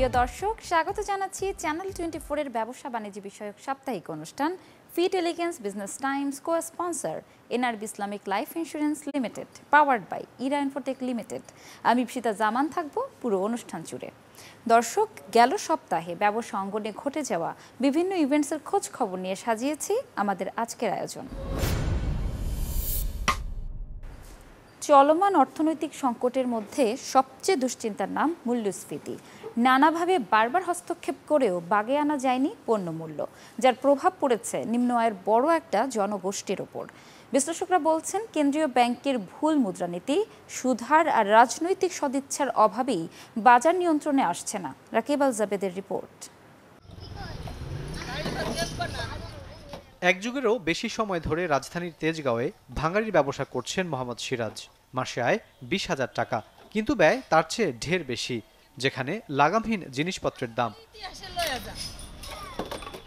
প্রিয় দর্শক, স্বাগত জানাচ্ছি চ্যানেল 24 এর ব্যবসা বাণিজ্য বিষয়ক সাপ্তাহিক অনুষ্ঠান fit elegance business times co sponsor NRB Islamic life insurance limited, powered by Ira Infotech limited. আমি ইপসিতা জামান থাকবো পুরো অনুষ্ঠান জুড়ে। দর্শক, গেল সপ্তাহে ব্যবসা অঙ্গনে ঘটে যাওয়া বিভিন্ন ইভেন্টসের খোঁজ খবর নিয়ে সাজিয়েছি আমাদের আজকের আয়োজন। চলমান অর্থনৈতিক সংকটের মধ্যে সবচেয়ে দুশ্চিন্তার নাম মূল্যস্ফীতি। নানাভাবে বারবার হস্তক্ষেপ করেও বাগে আনা যায়নি পণ্যমূল্য, যার প্রভাব পড়েছে নিম্ন আয়ের বড় একটা জনগোষ্ঠীর ওপর। বিশ্লেষকরা বলছেন, কেন্দ্রীয় ব্যাংকের ভুল মুদ্রানীতি, সুদহার আর রাজনৈতিক সদিচ্ছার অভাবেই বাজার নিয়ন্ত্রণে আসছে না। রাকিব আল জাবেদের রিপোর্ট। এক যুগেরও বেশি সময় ধরে রাজধানীর তেজগাঁওয়ে ভাঙাড়ির ব্যবসা করছেন মোহাম্মদ সিরাজ। মাসে আয় 20,000 টাকা, কিন্তু ব্যয় তার চেয়ে ঢের বেশি, যেখানে লাগামহীন জিনিসপত্রের দাম।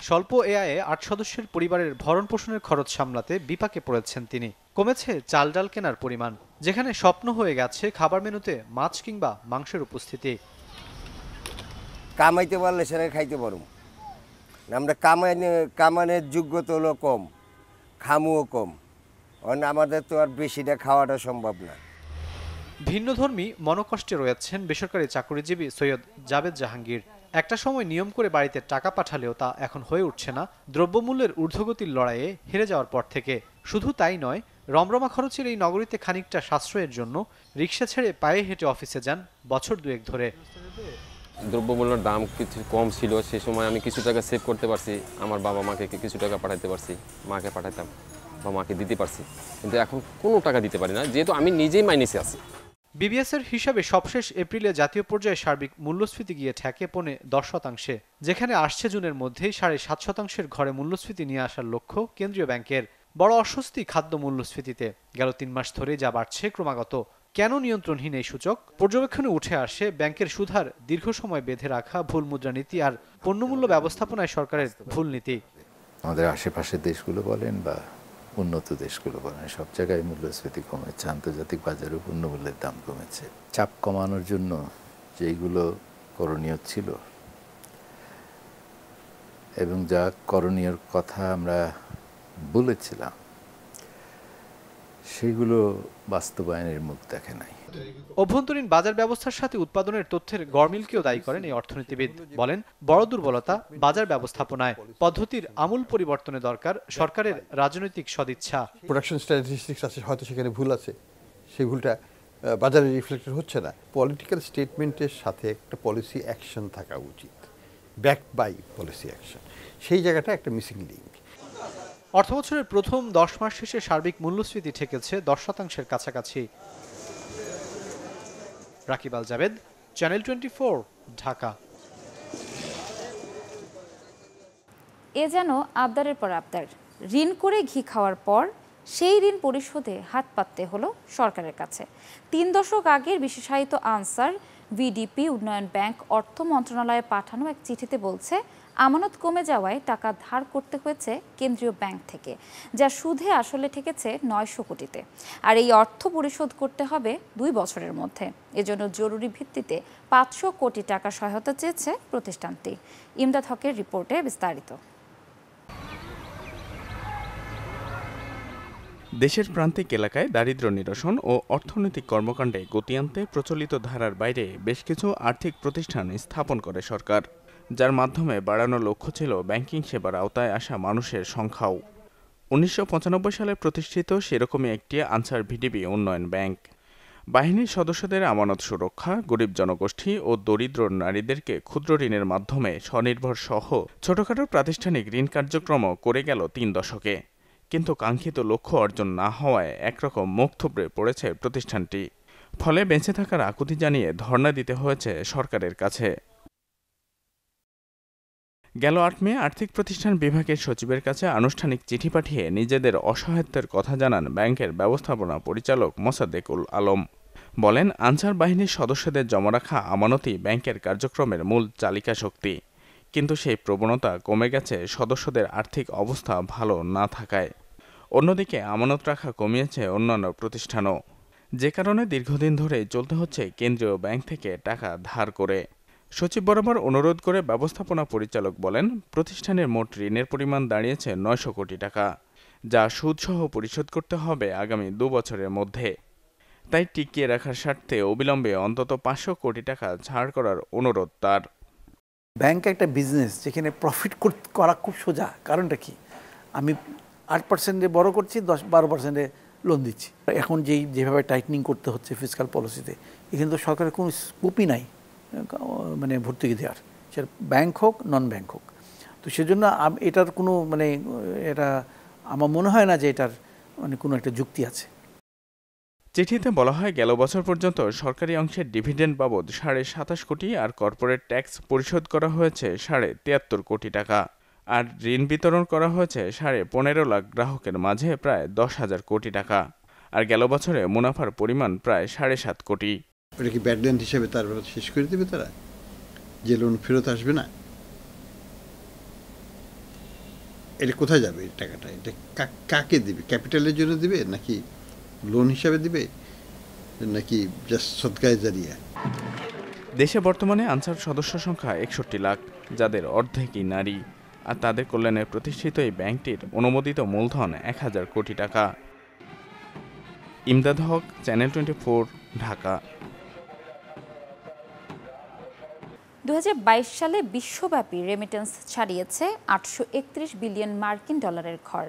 স্বল্প আয়ে 8 সদস্যের পরিবারের ভরণ পোষণের খরচ সামলাতে বিপাকে পড়েছেন তিনি। কমেছে চাল ডাল কেনার পরিমাণ, যেখানে স্বপ্ন হয়ে গেছে খাবার মেনুতে মাছ কিংবা মাংসের উপস্থিতি। কামাইতে পারলে সেটা খাইতে পারুম, আমরা কামানের যোগ্যতা হলো কম, খামুও কম, আমাদের তো আর বেশিটা খাওয়াটা সম্ভব না। ভিন্নধর্মী মনোকষ্টে রয়েছেন বেসরকারি চাকরিজীবী সৈয়দ জাবেদ জাহাঙ্গীর। একটা সময় নিয়ম করে বাড়িতে টাকা পাঠালেও তা এখন হয়ে উঠছে না দ্রব্যমূল্যের ঊর্ধ্বগতির লড়াইয়ে হেরে যাওয়ার পর থেকে। শুধু তাই নয়, রমরমা খরচের এই নগরীতে খানিকটা সাশ্রয়ের জন্য রিক্সা ছেড়ে পায়ে হেঁটে অফিসে যান বছর দুয়েক ধরে। দ্রব্যমূল্যের দাম কিছু কম ছিল, সে সময় আমি কিছু টাকা সেভ করতে পারছি, আমার বাবা মাকে কিছু টাকা পাঠাতে পারছি, মাকে পাঠাতাম বা মাকে দিতে পারছি, কিন্তু এখন কোনো টাকা দিতে পারি না, যেহেতু আমি নিজেই মাইনাসে আছি। বিবিএসের হিসাবে সবশেষ এপ্রিলে জাতীয় পর্যায়ে সার্বিক মূল্যস্ফীতি গিয়ে ঠেকে 10%, যেখানে আসছে জুনের মধ্যেই 7.5% ঘরে মূল্যস্ফীতি নিয়ে আসার লক্ষ্য কেন্দ্রীয় ব্যাংকের। বড় অস্বস্তি খাদ্য মূল্যস্ফীতিতে। গেল 3 মাস ধরে যা বাড়ছে ক্রমাগত। কেন নিয়ন্ত্রণহীন এই সূচক? পর্যবেক্ষণে উঠে আসে ব্যাংকের সুদহার দীর্ঘ সময় বেঁধে রাখা ভুল মুদ্রানীতি আর পণ্যমূল্য ব্যবস্থাপনায় সরকারের ভুল নীতি। আমাদের আশেপাশের দেশগুলো বলেন বা উন্নত দেশগুলো বলেন, সব জায়গায় মূল্যস্ফীতি কমেছে, আন্তর্জাতিক বাজারে পণ্যমূল্যের দাম কমেছে। চাপ কমানোর জন্য যেইগুলো করণীয় ছিল এবং যা করণীয়র কথা আমরা বলেছিলাম, সেগুলো বাস্তবায়নের মুখ দেখে নাই। অভ্যন্তরীণ বাজার ব্যবস্থার সাথে উৎপাদনের তথ্যের গড়মিলকেও দায়ী করেন এই অর্থনীতিবিদ। বলেন, বড় দুর্বলতা বাজার ব্যবস্থাপনায়। পদ্ধতির আমূল পরিবর্তনে দরকার সরকারের রাজনৈতিক সদিচ্ছা। প্রোডাকশন স্ট্যাটিস্টিক্স আছে, হয়তো সেখানে ভুল আছে, সেই ভুলটা বাজারে রিফ্লেক্টেড হচ্ছে না। পলিটিক্যাল স্টেটমেন্টের সাথে একটা পলিসি অ্যাকশন থাকা উচিত, ব্যাকড বাই পলিসি অ্যাকশন। সেই জায়গাটা একটা মিসিং লিঙ্ক। অর্থবছরের প্রথম 10 মাস শেষে সার্বিক মূল্যস্ফীতি ঠেকেছে 10% কাছাকাছি। রাকিব আল জাবেদ, চ্যানেল 24, ঢাকা। এ যেন আবদারের পর আবদার। ঋণ করে ঘি খাওয়ার পর সেই ঋণ পরিশোধে হাত পাততে হলো সরকারের কাছে। 3 দশক আগের বিশেষায়িত আনসার ভিডিপি উন্নয়ন ব্যাংক অর্থ মন্ত্রণালয়ে পাঠানো এক চিঠিতে বলছে, আমানত কমে যাওয়ায় টাকা ধার করতে হয়েছে কেন্দ্রীয় ব্যাংক থেকে, যা সুদে আসলে ঠেকেছে 900 কোটিতে। আর এই অর্থ পরিশোধ করতে হবে 2 বছরের মধ্যে। এজন্য জরুরি ভিত্তিতে 500 কোটি টাকা সহায়তা চেয়েছে প্রতিষ্ঠানটি। ইমদাদ হকের রিপোর্টে বিস্তারিত। দেশের প্রান্তিক এলাকায় দারিদ্র্য নিরসন ও অর্থনৈতিক কর্মকাণ্ডে গতি আনতে প্রচলিত ধারার বাইরে বেশ কিছু আর্থিক প্রতিষ্ঠান স্থাপন করে সরকার, যার মাধ্যমে বাড়ানো লক্ষ্য ছিল ব্যাংকিং সেবার আওতায় আসা মানুষের সংখ্যাও। 1995 সালে প্রতিষ্ঠিত সেরকমই একটি আনসার ভিডিপি উন্নয়ন ব্যাংক। বাহিনীর সদস্যদের আমানত সুরক্ষা, গরিব জনগোষ্ঠী ও দরিদ্র নারীদেরকে ক্ষুদ্র ঋণের মাধ্যমে স্বনির্ভর সহ ছোটখাটো প্রাতিষ্ঠানিক ঋণ কার্যক্রমও করে গেল 3 দশকে। কিন্তু কাঙ্ক্ষিত লক্ষ্য অর্জন না হওয়ায় একরকম মুখ থুবড়ে পড়েছে প্রতিষ্ঠানটি। ফলে বেঁচে থাকার আকুতি জানিয়ে ধর্ণা দিতে হয়েছে সরকারের কাছে। গেল 8 মে আর্থিক প্রতিষ্ঠান বিভাগের সচিবের কাছে আনুষ্ঠানিক চিঠি পাঠিয়ে নিজেদের অসহায়ত্বের কথা জানান ব্যাংকের ব্যবস্থাপনা পরিচালক মোসাদ্দেকুল আলম। বলেন, আনসার বাহিনীর সদস্যদের জমা রাখা আমানতই ব্যাংকের কার্যক্রমের মূল চালিকা শক্তি, কিন্তু সেই প্রবণতা কমে গেছে সদস্যদের আর্থিক অবস্থা ভালো না থাকায়। অন্যদিকে আমানত রাখা কমিয়েছে অন্যান্য প্রতিষ্ঠানও, যে কারণে দীর্ঘদিন ধরে চলতে হচ্ছে কেন্দ্রীয় ব্যাংক থেকে টাকা ধার করে। সচিব বরাবর অনুরোধ করে ব্যবস্থাপনা পরিচালক বলেন, প্রতিষ্ঠানের মোট ঋণের পরিমাণ দাঁড়িয়েছে 900 কোটি টাকা, যা সুদসহ পরিশোধ করতে হবে আগামী 2 বছরের মধ্যে। তাই টিকিয়ে রাখার স্বার্থে অবিলম্বে অন্তত 500 কোটি টাকা ছাড় করার অনুরোধ তার। ব্যাংক একটা বিজনেস, যেখানে প্রফিট করা খুব সোজা। কারণটা কি? আমি 8% বড় করছি, 10-12% লোন দিচ্ছি। এখন যেভাবে টাইটনিং করতে হচ্ছে ফিসকাল পলিসিতে, এখানে তো সরকারের কোনো স্কোপই নাই মানে ভর্তুকি দেওয়ার, সেটা ব্যাংক হোক নন ব্যাংক হোক। তো সেজন্য এটার কোনো এটা আমার মনে হয় না যে এটার কোনো একটা যুক্তি আছে। চিঠিতে বলা হয়, গেল বছর পর্যন্ত সরকারি অংশের ডিভিডেন্ড বাবদ 27.5 কোটি আর কর্পোরেট ট্যাক্স পরিশোধ করা হয়েছে 73.5 কোটি টাকা, আর ঋণ বিতরণ করা হয়েছে 15.5 লাখ গ্রাহকের মাঝে প্রায় 10,000 কোটি টাকা। আর গেল বছরে মুনাফার পরিমাণ প্রায় 7.5 কোটি। ওটা কি ব্যাড ল্যান্ড হিসেবে তার শেষ করে দেবে তারা, যে লোন ফেরত আসবে না? এটা কোথায় যাবে এই টাকাটা? এটা কাকে দিবে? ক্যাপিটালের জন্য দিবে, নাকি লোন হিসাবে দিবে, নাকি জাস্ট সদকায়ে জারিয়া? দেশে বর্তমানে আনসার সদস্য সংখ্যা 61 লাখ, যাদের অর্ধেকই নারী। আর তাদের কল্যাণে প্রতিষ্ঠিত এই ব্যাংকটির অনুমোদিত মূলধন 1000 কোটি টাকা। ইমদাদ হক, চ্যানেল 24, ঢাকা। 2022 সালে বিশ্বব্যাপী রেমিটেন্স ছাড়িয়েছে 831 বিলিয়ন মার্কিন ডলারের ঘর।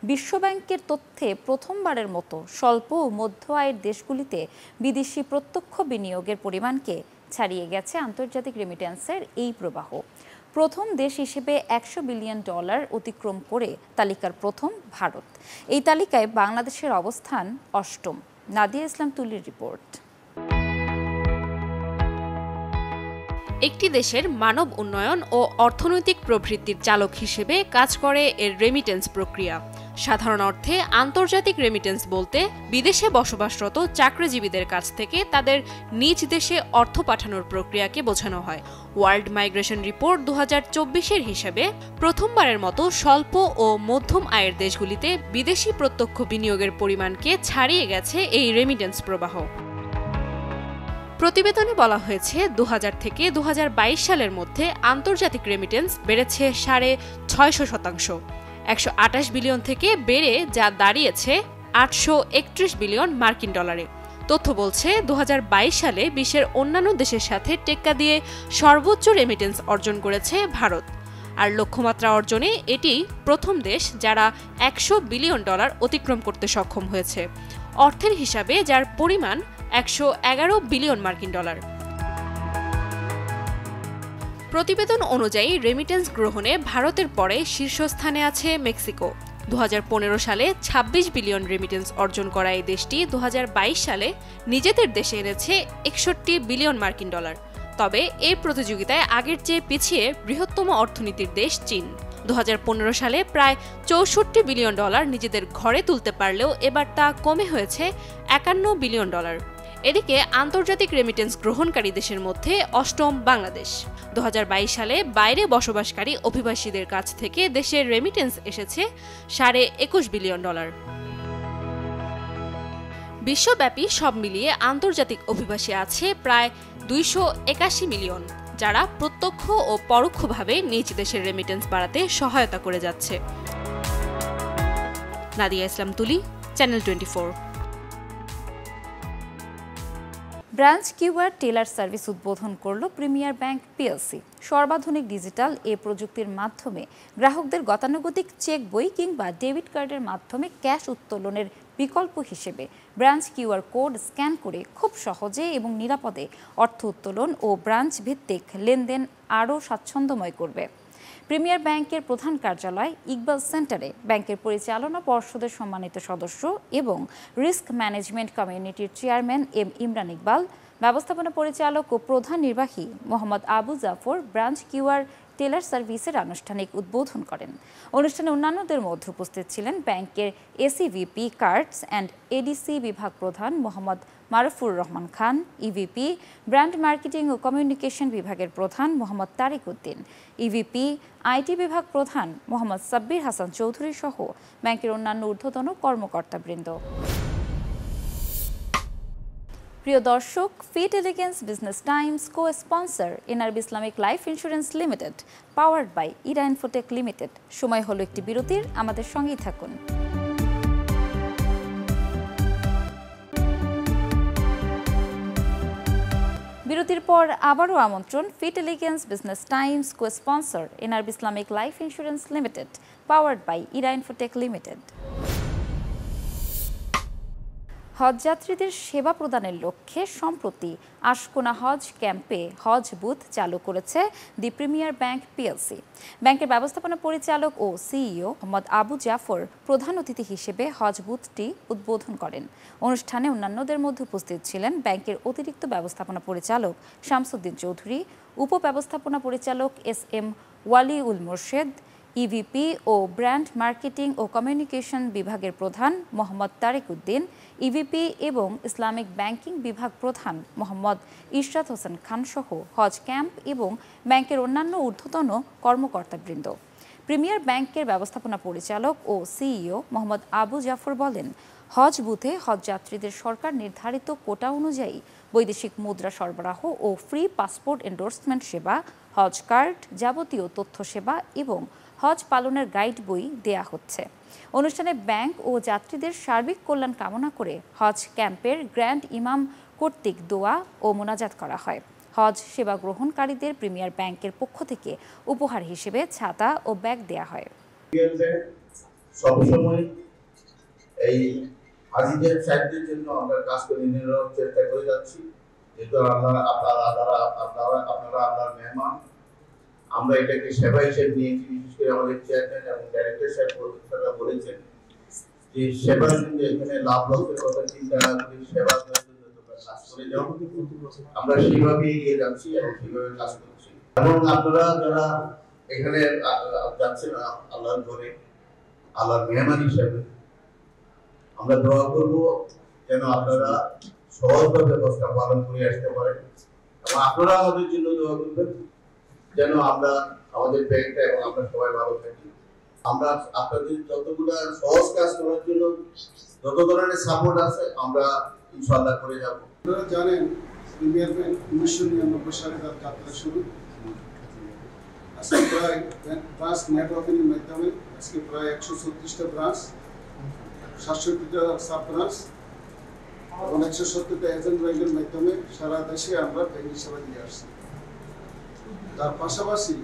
বিশ্বব্যাংকের তথ্যে প্রথমবারের মতো স্বল্প ও মধ্য আয়ের দেশগুলিতে বিদেশি প্রত্যক্ষ বিনিয়োগের পরিমাণকে ছাড়িয়ে গেছে আন্তর্জাতিক রেমিটেন্সের এই প্রবাহ। প্রথম দেশ হিসেবে 100 বিলিয়ন ডলার অতিক্রম করে তালিকার প্রথম ভারত। এই তালিকায় বাংলাদেশের অবস্থান 8ম। নাদিয়া ইসলাম তুলির রিপোর্ট। একটি দেশের মানব উন্নয়ন ও অর্থনৈতিক প্রবৃদ্ধির চালক হিসেবে কাজ করে এর রেমিটেন্স প্রক্রিয়া। সাধারণ অর্থে আন্তর্জাতিক রেমিটেন্স বলতে বিদেশে বসবাসরত চাকরিজীবীদের কাছ থেকে তাদের নিজ দেশে অর্থ পাঠানোর প্রক্রিয়াকে বোঝানো হয়। ওয়ার্ল্ড মাইগ্রেশন রিপোর্ট 2024-এর হিসাবে প্রথমবারের মতো স্বল্প ও মধ্যম আয়ের দেশগুলিতে বিদেশি প্রত্যক্ষ বিনিয়োগের পরিমাণকে ছাড়িয়ে গেছে এই রেমিটেন্স প্রবাহ। প্রতিবেদনে বলা হয়েছে, 2000 থেকে 2022 সালের মধ্যে আন্তর্জাতিক রেমিটেন্স বেড়েছে 650%, 128 বিলিয়ন থেকে বেড়ে যা দাঁড়িয়েছে 831 বিলিয়ন মার্কিন ডলারে। তথ্য বলছে, 2022 সালে বিশ্বের অন্যান্য দেশের সাথে টেক্কা দিয়ে সর্বোচ্চ রেমিটেন্স অর্জন করেছে ভারত। আর লক্ষ্যমাত্রা অর্জনে এটি প্রথম দেশ যারা 100 বিলিয়ন ডলার অতিক্রম করতে সক্ষম হয়েছে, অর্থের হিসাবে যার পরিমাণ 111 বিলিয়ন মার্কিন ডলার। প্রতিবেদন অনুযায়ী রেমিটেন্স গ্রহণে ভারতের পরে শীর্ষস্থানে আছে মেক্সিকো। 2015 সালে 26 বিলিয়ন রেমিটেন্স অর্জন করা এই দেশটি 2022 সালে নিজেদের দেশে এনেছে 61 বিলিয়ন মার্কিন ডলার। তবে এই প্রতিযোগিতায় আগের চেয়ে পিছিয়ে বৃহত্তম অর্থনীতির দেশ চীন। 2015 সালে প্রায় 64 বিলিয়ন ডলার নিজেদের ঘরে তুলতে পারলেও এবার তা কমে হয়েছে 51 বিলিয়ন ডলার। এদিকে আন্তর্জাতিক রেমিটেন্স গ্রহণকারী দেশের মধ্যে 8ম বাংলাদেশ। 2022 সালে বাইরে বসবাসকারী অভিবাসীদের কাছ থেকে দেশের রেমিটেন্স এসেছে 21.5 বিলিয়ন ডলার। বিশ্বব্যাপী সব মিলিয়ে আন্তর্জাতিক অভিবাসী আছে প্রায় 281 মিলিয়ন, যারা প্রত্যক্ষ ও পরোক্ষভাবে নিজ দেশের রেমিটেন্স বাড়াতে সহায়তা করে যাচ্ছে। Nadia Islam Tuli, channel 24। Branch QR teller service উদ্বোধন করল প্রিমিয়ার ব্যাংক পিএলসি। সর্বাধুনিক ডিজিটাল এ প্রযুক্তির মাধ্যমে গ্রাহকদের গতানুগতিক চেক বই কিংবা ডেবিট কার্ডের মাধ্যমে ক্যাশ উত্তোলনের বিকল্প হিসেবে ব্রাঞ্চ কিউআর কোড স্ক্যান করে খুব সহজে এবং নিরাপদে অর্থ উত্তোলন ও ব্রাঞ্চ ভিত্তিক লেনদেন আরও স্বাচ্ছন্দ্যময় করবে। প্রিমিয়ার ব্যাংকের প্রধান কার্যালয় ইকবাল সেন্টারে ব্যাংকের পরিচালনা পর্ষদের সম্মানিত সদস্য এবং রিস্ক ম্যানেজমেন্ট কমিউনিটির চেয়ারম্যান এম ইমরান ইকবাল, ব্যবস্থাপনা পরিচালক ও প্রধান নির্বাহী Mohammad Abu Jafar branch QR teller সার্ভিসের আনুষ্ঠানিক উদ্বোধন করেন। অনুষ্ঠানে অন্যান্যদের মধ্যে উপস্থিত ছিলেন ব্যাংকের এসিভিপি কার্ডস অ্যান্ড এডিসি বিভাগ প্রধান Mohammad Marufur Rahman Khan, EVP brand marketing ও কমিউনিকেশন বিভাগের প্রধান মোহাম্মদ তারিক উদ্দিন, ইভিপি আইটি বিভাগ প্রধান মোহাম্মদ সাব্বির হাসান চৌধুরী সহ ব্যাংকের অন্যান্য ঊর্ধ্বতন কর্মকর্তাবৃন্দ। প্রিয় দর্শক, fit elegance business times co sponsor NRB Islamic life insurance limited, powered by Ira Infotech limited. সময় হলো একটি বিরতির, আমাদের সঙ্গেই থাকুন। বিরতির পর আবারও আমন্ত্রণ fit elegance business times co sponsor NRB Islamic life insurance limited, powered by Ira Infotech limited. হজযাত্রীদের সেবা প্রদানের লক্ষ্যে সম্প্রতি আশকোনা হজ ক্যাম্পে হজ বুথ চালু করেছে দি প্রিমিয়ার ব্যাংক পিএলসি। ব্যাংকের ব্যবস্থাপনা পরিচালক ও সিইও মোহাম্মদ আবু জাফর প্রধান অতিথি হিসেবে হজ বুথটি উদ্বোধন করেন। অনুষ্ঠানে অন্যান্যদের মধ্যে উপস্থিত ছিলেন ব্যাংকের অতিরিক্ত ব্যবস্থাপনা পরিচালক শামসুদ্দিন চৌধুরী, উপব্যবস্থাপনা পরিচালক SM ওয়ালিউল মোর্শেদ, ইভিপি ও ব্র্যান্ড মার্কেটিং ও কমিউনিকেশন বিভাগের প্রধান মোহাম্মদ তারেক উদ্দিন, ইভিপি এবং ইসলামিক ব্যাংকিং বিভাগ প্রধান মোহাম্মদ ইশরাত হোসেন খান সহ হজ ক্যাম্প এবং ব্যাংকের অন্যান্য ঊর্ধ্বতন কর্মকর্তাবৃন্দ। প্রিমিয়ার ব্যাংকের ব্যবস্থাপনা পরিচালক ও সিইও মোহাম্মদ আবু জাফর বলেন, হজ বুথে হজযাত্রীদের সরকার নির্ধারিত কোটা অনুযায়ী বৈদেশিক মুদ্রা সরবরাহ ও ফ্রি পাসপোর্ট এন্ডোর্সমেন্ট সেবা, হজ কার্ড, যাবতীয় তথ্য সেবা এবং হজ পালনের গাইড বই দেয়া হচ্ছে। অনুষ্ঠানে ব্যাংক ও যাত্রীদের সার্বিক কল্যাণ কামনা করে হজ ক্যাম্পের গ্র্যান্ড ইমাম কর্তৃক দোয়া ও মোনাজাত করা হয়। হজ সেবা গ্রহণকারীদের প্রিমিয়ার ব্যাংকের পক্ষ থেকে উপহার হিসেবে ছাতা ও ব্যাগ দেয়া হয়। সবসময় এই হাজিদের সাহায্যের জন্য আমরা কাজ করে নেওয়ার চেষ্টা করে যাচ্ছি। যেহেতু আপনারা আপনার মেহমান, আমরা এটাকে সেবা হিসেবে নিয়েছি। বিশেষ করে আমাদের চেয়ারম্যান এবং ডাইরেক্টর সাহেব বলেছেন যে সেবার জন্য এখানে লাভ লসের কথা চিন্তা না করে সেবা কাজ করে যাও। আমরা সেইভাবে এগিয়ে যাচ্ছি এবং সেইভাবে কাজ করছি। এবং আপনারা যারা এখানে যাচ্ছেন আল্লাহর ঘরে আল্লাহর মেহমান হিসেবে, আমরা দোয়া করব যেন আপনারা সহজভাবে ব্যবস্থা পালন করে আসতে পারেন এবং আপনারা আমাদের জন্য দোয়া করবেন যেন আমরা আমাদের ব্যাংকটা এবং আমরা সবাই ভালো থাকি। আমরা আপনাদের যতগুলো সহজ কাজ করার জন্য যত ধরনের সাপোর্ট আছে আমরা ইনশাআল্লাহ করে যাব। আপনারা জানেন প্রিমিয়ার ব্যাংক 1999 সালে তার যাত্রা শুরু। আজকে প্রায় ব্রাঞ্চ নেটওয়ার্কের মাধ্যমে আজকে প্রায় 136টা ব্রাঞ্চ, 67টা সাব ব্রাঞ্চ এবং 170টা এজেন্ট ব্যাংকের মাধ্যমে সারা দেশে আমরা ব্যাংকিং সেবা দিয়ে আসছি। তার পাশাপাশি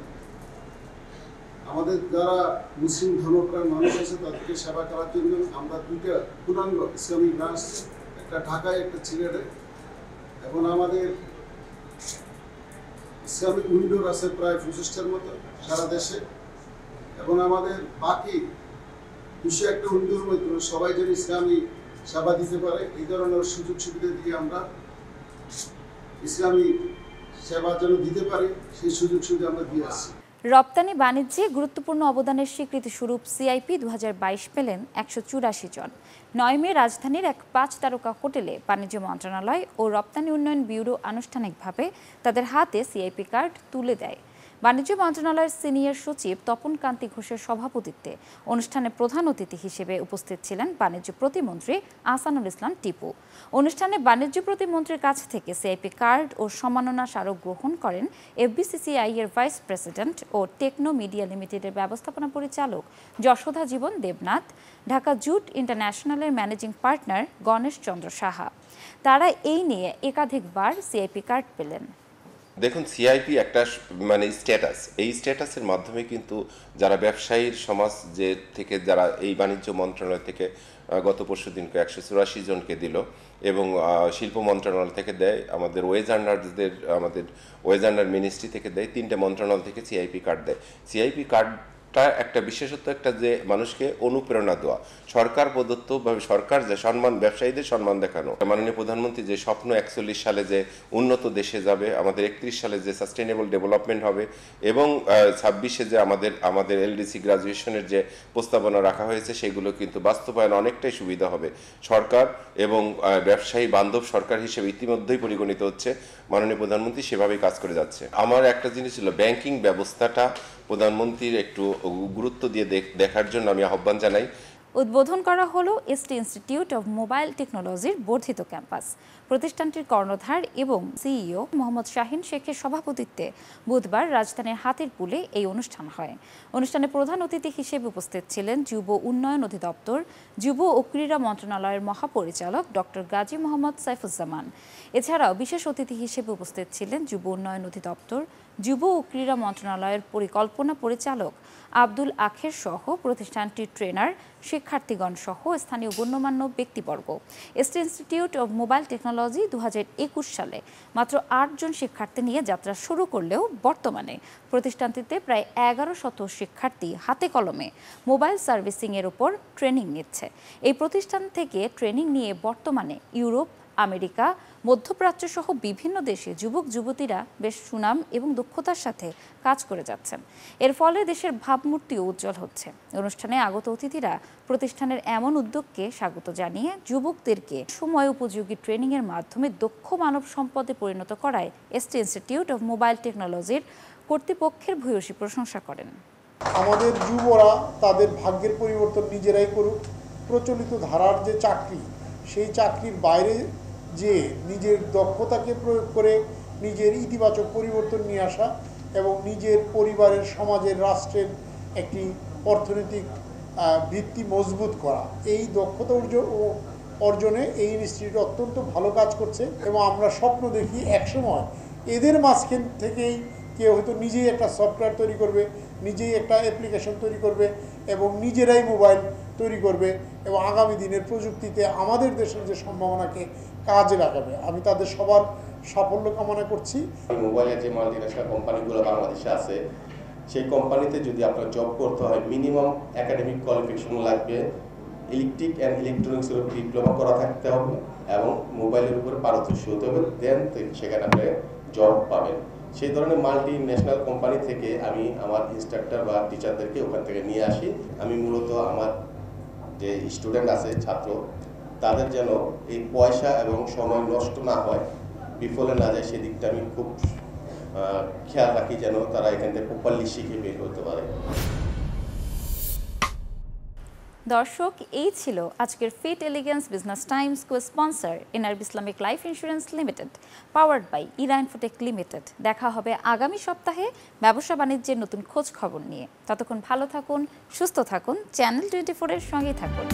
আমাদের যারা মুসলিম ধর্মপ্রাণ মানুষ আছে তাদেরকে সেবা করার জন্য আমরা দুইটা পূর্ণাঙ্গ ইসলামিক ব্রাঞ্চ, একটা ঢাকায় একটা সিলেটে, এবং আমাদের ইসলামিক উইন্ডোর আছে প্রায় 25টার মতো সারা দেশে, এবং আমাদের বাকি 201টা উইন্ডোর মধ্যে সবাই যেন ইসলামী সেবা দিতে পারে এই ধরনের সুযোগ সুবিধা দিয়ে আমরা ইসলামী সেবা যেন দিতে পারে সেই সুযোগ সুবিধা আমরা দিয়ে আসছি। রপ্তানি বাণিজ্যে গুরুত্বপূর্ণ অবদানের স্বীকৃতি স্বরূপ সিআইপি 2022 পেলেন 184 জন। 9 মে রাজধানীর এক 5 তারকা হোটেলে বাণিজ্য মন্ত্রণালয় ও রপ্তানি উন্নয়ন ব্যুরো আনুষ্ঠানিকভাবে তাদের হাতে সিআইপি কার্ড তুলে দেয়। বাণিজ্য মন্ত্রণালয়ের সিনিয়র সচিব তপন কান্তি ঘোষের সভাপতিত্বে অনুষ্ঠানে প্রধান অতিথি হিসেবে উপস্থিত ছিলেন বাণিজ্য প্রতিমন্ত্রী আহসানুল ইসলাম টিপু। অনুষ্ঠানে বাণিজ্য প্রতিমন্ত্রীর কাছ থেকে সিআইপি কার্ড ও সম্মাননা স্মারক গ্রহণ করেন এফবিসিসিআই এর ভাইস প্রেসিডেন্ট ও টেকনো মিডিয়া লিমিটেডের ব্যবস্থাপনা পরিচালক যশোধা জীবন দেবনাথ, ঢাকা জুট ইন্টারন্যাশনালের ম্যানেজিং পার্টনার গণেশ চন্দ্র সাহা। তারা এই নিয়ে একাধিকবার সিআইপি কার্ড পেলেন। দেখুন, সিআইপি একটা মানে স্ট্যাটাস, এই স্ট্যাটাসের মাধ্যমে কিন্তু যারা ব্যবসায়ীর সমাজ যে থেকে যারা এই বাণিজ্য মন্ত্রণালয় থেকে গত পরশু দিনকে 184 জনকে দিল এবং শিল্প মন্ত্রণালয় থেকে দেয়, আমাদের ওয়েজ আর্নারদের আমাদের ওয়েজ আর্নার মিনিস্ট্রি থেকে দেয়, 3টে মন্ত্রণালয় থেকে সিআইপি কার্ড দেয়। সিআইপি কার্ডটা একটা বিশেষত্ব, একটা যে মানুষকে অনুপ্রেরণা দেওয়া, সরকার প্রদত্তভাবে সরকার যে সম্মান, ব্যবসায়ীদের সম্মান দেখানো। মাননীয় প্রধানমন্ত্রী যে স্বপ্ন 41 সালে যে উন্নত দেশে যাবে, আমাদের 31 সালে যে সাস্টেনেবল ডেভেলপমেন্ট হবে এবং 26-এ যে আমাদের এলডিসি গ্রাজুয়েশনের যে প্রস্তাবনা রাখা হয়েছে সেগুলো কিন্তু বাস্তবায়ন অনেকটাই সুবিধা হবে। সরকার এবং ব্যবসায়ী বান্ধব সরকার হিসেবে ইতিমধ্যেই পরিগণিত হচ্ছে। মাননীয় প্রধানমন্ত্রী সেভাবেই কাজ করে যাচ্ছে। আমার একটা জিনিস ছিল, ব্যাংকিং ব্যবস্থাটা প্রধানমন্ত্রীর একটু গুরুত্ব দিয়ে দেখার জন্য আমি আহ্বান জানাই। উদ্বোধন করা হলো এসটি ইনস্টিটিউট অব মোবাইল টেকনোলজির বর্ধিত ক্যাম্পাস। প্রতিষ্ঠানটির কর্ণধার এবং সিইও মোহাম্মদ শাহিন শেখের সভাপতিত্বে বুধবার রাজধানীর হাতিরপুলে এই অনুষ্ঠান হয়। অনুষ্ঠানে প্রধান অতিথি হিসেবে উপস্থিত ছিলেন যুব উন্নয়ন অধিদপ্তর, যুব ও ক্রীড়া মন্ত্রণালয়ের মহাপরিচালক ডক্টর গাজী মোহাম্মদ সাইফুজ্জামান। এছাড়াও বিশেষ অতিথি হিসেবে উপস্থিত ছিলেন যুব উন্নয়ন অধিদপ্তর, যুব ও ক্রীড়া মন্ত্রণালয়ের পরিকল্পনা পরিচালক আব্দুল আখের সহ প্রতিষ্ঠানটির ট্রেনার, শিক্ষার্থীগণ সহ স্থানীয় গণ্যমান্য ব্যক্তিবর্গ। ST institute of mobile technology 2021 সালে মাত্র 8 জন শিক্ষার্থী নিয়ে যাত্রা শুরু করলেও বর্তমানে প্রতিষ্ঠানটিতে প্রায় 11শত শিক্ষার্থী হাতে কলমে মোবাইল সার্ভিসিংয়ের উপর ট্রেনিং নিচ্ছে। এই প্রতিষ্ঠান থেকে ট্রেনিং নিয়ে বর্তমানে ইউরোপ, আমেরিকা, মধ্যপ্রাচ্য সহ বিভিন্ন দেশে যুবক যুবতীরা বেশ সুনাম এবং দক্ষতার সাথে কাজ করে যাচ্ছেন। এর ফলে দেশের ভাবমূর্তিও উজ্জ্বল হচ্ছে। অনুষ্ঠানে আগত অতিথিরা প্রতিষ্ঠানের এমন উদ্যোগকে স্বাগত জানিয়ে যুবকদেরকে সময় উপযোগী ট্রেনিংয়ের মাধ্যমে দক্ষ মানব সম্পদে পরিণত করায় এসটি ইনস্টিটিউট অব মোবাইল টেকনোলজির কর্তৃপক্ষের ভূয়সী প্রশংসা করেন। আমাদের যুবরা তাদের ভাগ্যের পরিবর্তন নিজেরাই করুক। প্রচলিত ধারার যে চাকরি, সেই চাকরির বাইরে যে নিজের দক্ষতাকে প্রয়োগ করে নিজের ইতিবাচক পরিবর্তন নিয়ে আসা এবং নিজের পরিবারের, সমাজের, রাষ্ট্রের একটি অর্থনৈতিক ভিত্তি মজবুত করা, এই দক্ষতা অর্জনে এই ইনস্টিটিউট অত্যন্ত ভালো কাজ করছে। এবং আমরা স্বপ্ন দেখি একসময় এদের মাঝখান থেকেই কেউ হয়তো নিজেই একটা সফটওয়্যার তৈরি করবে, নিজেই একটা অ্যাপ্লিকেশন তৈরি করবে এবং নিজেরাই মোবাইল তৈরি করবে এবং আগামী দিনের প্রযুক্তিতে আমাদের দেশের যে সম্ভাবনাকে কাজে লাগাবে। আমি তাদের সবার সাফল্য কামনা করছি। মোবাইলের যে মাল্টিন্যাশনাল কোম্পানিগুলো বাংলাদেশে আছে, সেই কোম্পানিতে যদি আপনার জব করতে হয় মিনিমাম একাডেমিক কোয়ালিফিকেশন লাগবে, ইলেকট্রিক অ্যান্ড ইলেকট্রনিক্সের উপর ডিপ্লোমা করা থাকতে হবে এবং মোবাইলের উপর পারদর্শী হতে হবে, দেন সেখানে আপনি জব পাবেন। সেই ধরনের মাল্টি ন্যাশনাল কোম্পানি থেকে আমি আমার ইনস্ট্রাক্টর বা টিচারদেরকে ওখান থেকে নিয়ে আসি। আমি মূলত আমার যে স্টুডেন্ট আছে, ছাত্র, তাদের যেন এই পয়সা এবং সময় নষ্ট না হয়, বিফলে না যায়, সেদিকটা আমি খুব খেয়াল রাখি যেন তারা এখান থেকে প্রপারলি শিখে বের হতে পারে। দর্শক, এই ছিল আজকের fit elegance business times co sponsor NRB Islamic life insurance limited, powered by Ira Infotech limited. দেখা হবে আগামী সপ্তাহে ব্যবসা বাণিজ্যের নতুন খোঁজ খবর নিয়ে। ততক্ষণ ভালো থাকুন, সুস্থ থাকুন, চ্যানেল 24 এর সঙ্গেই থাকুন।